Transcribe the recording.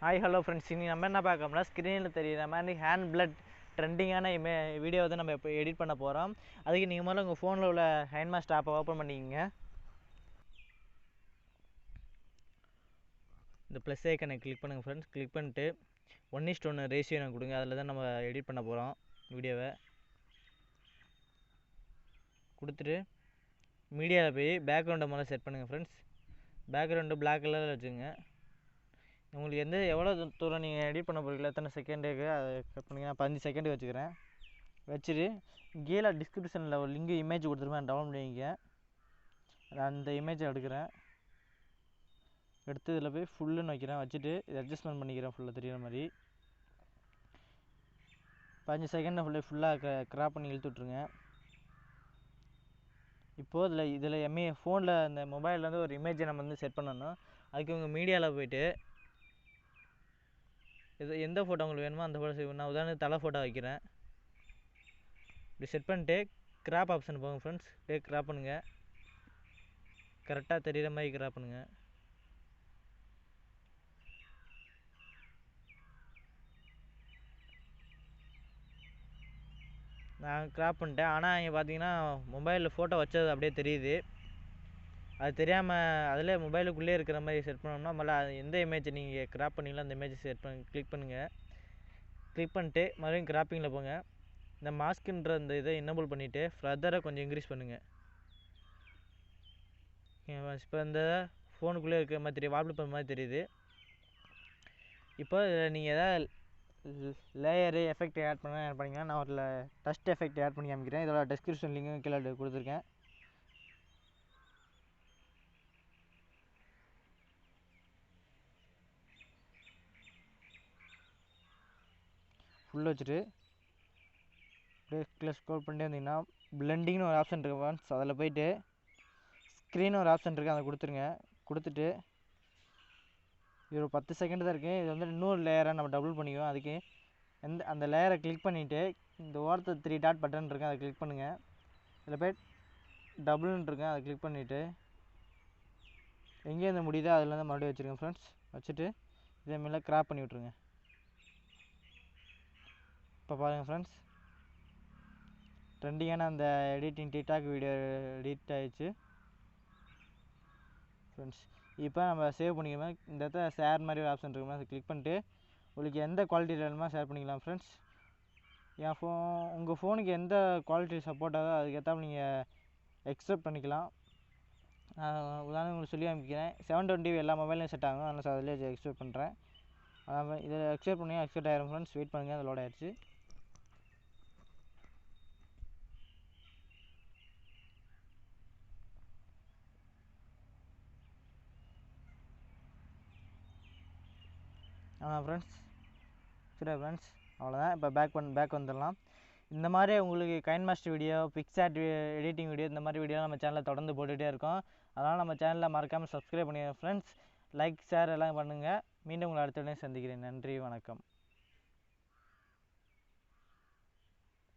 Hi hello friends, இன்றைக்கி நம்ம என்ன பார்க்கோம்னா ஸ்க்ரீனில் தெரியுற மாதிரி ஹேண்ட் பிளட் ட்ரெண்டிங்கான வீடியோ வந்து நம்ம இப்போ எடிட் பண்ண போகிறோம். அதுக்கு நீங்கள் முதல்ல உங்கள் ஃபோனில் உள்ள கைன்மாஸ்டர் ஆப்பை ஓப்பன் பண்ணிக்கோங்க. இந்த ப்ளஸ் ஐக்கனை கிளிக் பண்ணுங்கள் ஃப்ரெண்ட்ஸ். கிளிக் பண்ணிட்டு 1:1 ரேஷியோ எனக்கு கொடுங்க. அதில் தான் நம்ம எடிட் பண்ண போகிறோம் வீடியோவை. கொடுத்துட்டு மீடியாவில் போய் பேக்ரவுண்டை முதல்ல செட் பண்ணுங்கள் ஃப்ரெண்ட்ஸ். பேக்ரவுண்டு பிளாக் கலரில் வச்சுங்க. உங்களுக்கு எவ்வளோ தூரம் நீங்கள் எடிட் பண்ண போகிறீங்களா, எத்தனை செகண்டுக்கு அதை கட் பண்ணிங்கன்னா 15 செகண்டுக்கு வச்சுக்கிறேன். வச்சுட்டு கீழே டிஸ்கிரிப்ஷனில் ஒரு லிங்க் இமேஜ் கொடுத்துருப்பேன், டவுன்லோட் பண்ணிக்க. அந்த இமேஜை எடுக்கிறேன். எடுத்து இதில் போய் ஃபுல்லுன்னு வைக்கிறேன். வச்சுட்டு இதை அட்ஜஸ்ட்மெண்ட் பண்ணிக்கிறேன் ஃபுல்லாக தெரிகிற மாதிரி. 15 செகண்டில் ஃபுல்லாக கிராப் பண்ணி இழுத்து விட்ருங்க. இப்போது இதில் ஃபோனில் அந்த மொபைல்லேருந்து ஒரு இமேஜை நம்ம வந்து செட் பண்ணணும். அதுக்கு உங்கள் மீடியாவில் போய்ட்டு எந்த ஃபோட்டோ உங்களுக்கு வேணுமோ அந்த ஃபோட்டோ, நான் உதாரணத்துக்கு தலை ஃபோட்டோ வைக்கிறேன். இப்படி செட் பண்ணிட்டு கிராப் ஆப்ஷன் போங்க ஃப்ரெண்ட்ஸ். போய் கிராப் பண்ணுங்கள். கரெக்டாக தெரிகிற மாதிரி கிராப் பண்ணுங்கள். நான் கிராப் பண்ணிட்டேன். ஆனால் இங்கே பார்த்தீங்கன்னா மொபைலில் ஃபோட்டோ வச்சது அப்படியே தெரியுது. அது தெரியாமல் அதில் மொபைலுக்குள்ளே இருக்கிற மாதிரி செட் பண்ணோம்னா முதல்ல எந்த இமேஜை நீங்கள் கிராப் பண்ணிங்களோ அந்த இமேஜை கிளிக் பண்ணுங்கள். கிளிக் பண்ணிட்டு மறுபடியும் கிராப்பிங்கில் போங்க. இந்த மாஸ்க்குன்ற இந்த இதை என்னபிள் பண்ணிவிட்டு ஃபர்தராக கொஞ்சம் இன்க்ரீஸ் பண்ணுங்கள். இப்போ இந்த ஃபோனுக்குள்ளே இருக்கிற மாதிரி தெரியும், வால்பேப்பர் மாதிரி தெரியுது. இப்போ இதில் நீங்கள் எதாவது லேயரு எஃபெக்ட் ஆட் பண்ணிங்கன்னா நான் ஒரு டஸ்ட் எஃபெக்ட் ஆட் பண்ணி காமிக்கிறேன். இதோட டிஸ்கிரிப்ஷன் லிங்கும் கீழே கொடுத்துருக்கேன். ஃபுல்லாக வச்சுட்டு அப்படியே ஸ்க்ரோல் பண்ணிட்டே இருந்தீங்கன்னா பிளெண்டிங்னு ஒரு ஆப்ஷன் இருக்குது ஃப்ரெண்ட்ஸ். அதில் போய்ட்டு ஸ்க்ரீன் ஒரு ஆப்ஷன் இருக்குது, அதை கொடுத்துருங்க. கொடுத்துட்டு இது ஒரு 10 செகண்ட் தான் இருக்குது. இது வந்து இன்னொரு லேயரை நம்ம டபுள் பண்ணிக்குவோம். அதுக்கு அந்த லேயரை கிளிக் பண்ணிவிட்டு இந்த ஓரத்தில் 3 டாட் பட்டன் இருக்குது, அதை கிளிக் பண்ணுங்கள். இதில் போய் டபுள்னு இருக்கேன், அதை கிளிக் பண்ணிவிட்டு எங்கேருந்து முடியுதோ அதுலேருந்து மறுபடியும் வச்சுருங்க ஃப்ரெண்ட்ஸ். வச்சுட்டு இதேமாதிரி கிராப் பண்ணி விட்ருங்க. இப்போ பாருங்கள் ஃப்ரெண்ட்ஸ், ட்ரெண்டிங்கான அந்த எடிட்டிங் டிக்டாக் வீடியோ எடிட் ஆகிடுச்சு ஃப்ரெண்ட்ஸ். இப்போ நம்ம சேவ் பண்ணிக்கலாம். இந்த இடத்துல ஷேர் மாதிரி ஒரு ஆப்ஷன் இருக்குமா, அதை கிளிக் பண்ணிட்டு உங்களுக்கு எந்த குவாலிட்டியில் வேணுமோ ஷேர் பண்ணிக்கலாம் ஃப்ரெண்ட்ஸ். உங்கள் ஃபோனுக்கு எந்த குவாலிட்டி சப்போர்ட் ஆகுதோ அதுக்கேற்றாமல் நீங்கள் எக்ஸ்பெக்ட் பண்ணிக்கலாம். உதாரணம் உங்களுக்கு சொல்லி காமிக்கிறேன். 720 எல்லா மொபைல்லையும் செட் ஆகும், அதனால் அதிலே எக்ஸ்பெக்ட் பண்ணுறேன். அதான் இதில் எக்ஸ்பெக்ட் பண்ணி எக்ஸ்பெக்ட் ஆகிரும் ஃப்ரெண்ட்ஸ். வெயிட் பண்ணுங்கள், அது லோட் ஆகிடுச்சு. ஃப்ரெண்ட்ஸ் சரி ஃப்ரெண்ட்ஸ், அவ்வளோதான். இப்போ பேக் வந்துடலாம். இந்த மாதிரி உங்களுக்கு KineMaster video, PicsArt editing video, இந்த மாதிரி வீடியோ நம்ம சேனலில் தொடர்ந்து போட்டுகிட்டே இருக்கோம். அதனால் நம்ம சேனலில் மறக்காமல் சப்ஸ்கிரைப் பண்ணுங்கள் ஃப்ரெண்ட்ஸ். லைக் ஷேர் எல்லாம் பண்ணுங்கள். மீண்டும் உங்களை அடுத்த உடனே சந்திக்கிறேன். நன்றி, வணக்கம்.